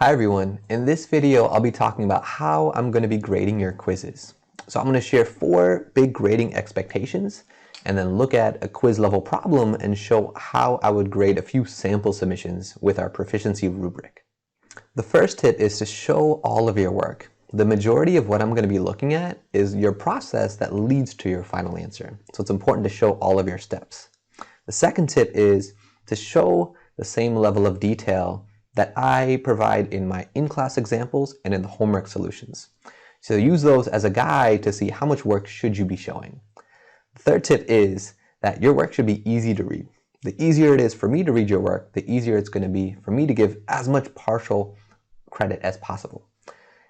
Hi everyone, in this video I'll be talking about how I'm going to be grading your quizzes. So I'm going to share 4 big grading expectations and then look at a quiz level problem and show how I would grade a few sample submissions with our proficiency rubric. The first tip is to show all of your work. The majority of what I'm going to be looking at is your process that leads to your final answer. So it's important to show all of your steps. The second tip is to show the same level of detail that I provide in my in-class examples and in the homework solutions. So use those as a guide to see how much work should you be showing. The third tip is that your work should be easy to read. The easier it is for me to read your work, the easier it's going to be for me to give as much partial credit as possible.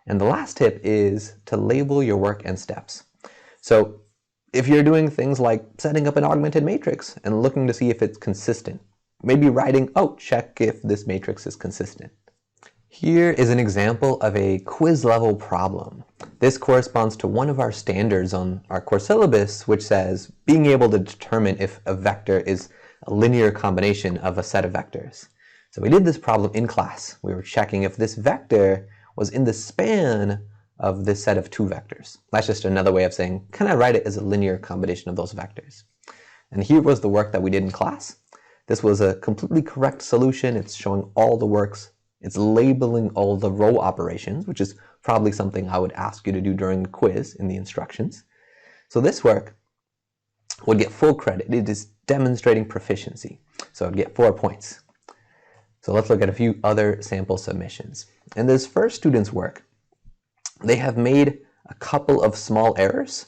And the last tip is to label your work and steps. So if you're doing things like setting up an augmented matrix and looking to see if it's consistent, maybe writing, oh, check if this matrix is consistent. Here is an example of a quiz level problem. This corresponds to one of our standards on our course syllabus, which says being able to determine if a vector is a linear combination of a set of vectors. So we did this problem in class. We were checking if this vector was in the span of this set of 2 vectors. That's just another way of saying, can I write it as a linear combination of those vectors? And here was the work that we did in class. This was a completely correct solution. It's showing all the works. It's labeling all the row operations, which is probably something I would ask you to do during the quiz in the instructions. So this work would get full credit. It is demonstrating proficiency. So it would get 4 points. So let's look at a few other sample submissions. In this first student's work, they have made a couple of small errors.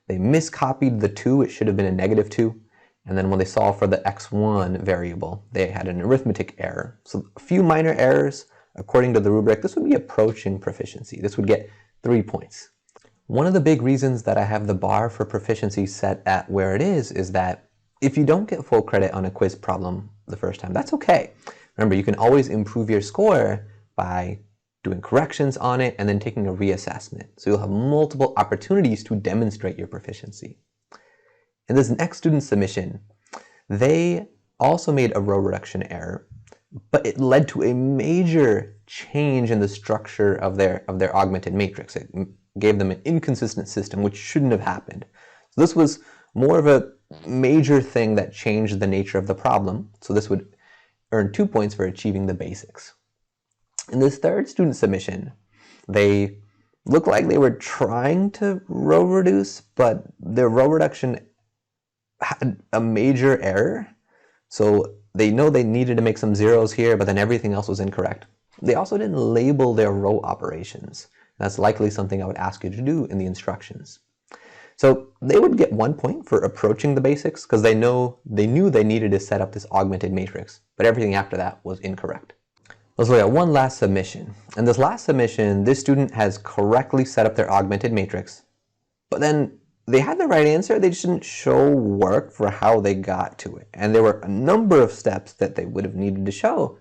They miscopied the 2. It should have been a -2. And then when they solved for the x1 variable, they had an arithmetic error. So a few minor errors, according to the rubric, this would be approaching proficiency. This would get 3 points. One of the big reasons that I have the bar for proficiency set at where it is that if you don't get full credit on a quiz problem the first time, that's okay. Remember, you can always improve your score by doing corrections on it and then taking a reassessment. So you'll have multiple opportunities to demonstrate your proficiency. In this next student submission, they also made a row reduction error, but it led to a major change in the structure of their augmented matrix. It gave them an inconsistent system, which shouldn't have happened. So this was more of a major thing that changed the nature of the problem. So this would earn 2 points for achieving the basics. In this third student submission, they looked like they were trying to row reduce, but their row reduction had a major error. So they know they needed to make some zeros here, but then everything else was incorrect. They also didn't label their row operations. That's likely something I would ask you to do in the instructions. So they would get 1 point for approaching the basics because they knew they needed to set up this augmented matrix, but everything after that was incorrect. Let's look at one last submission. In this last submission, this student has correctly set up their augmented matrix, but then they had the right answer, they just didn't show work for how they got to it. And there were a number of steps that they would have needed to show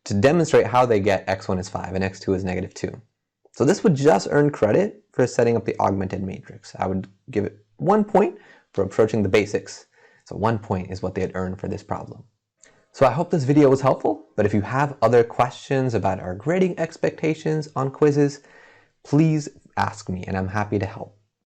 to demonstrate how they get x1 is 5 and x2 is -2. So this would just earn credit for setting up the augmented matrix. I would give it 1 point for approaching the basics. So 1 point is what they had earned for this problem. So I hope this video was helpful, but if you have other questions about our grading expectations on quizzes, please ask me and I'm happy to help.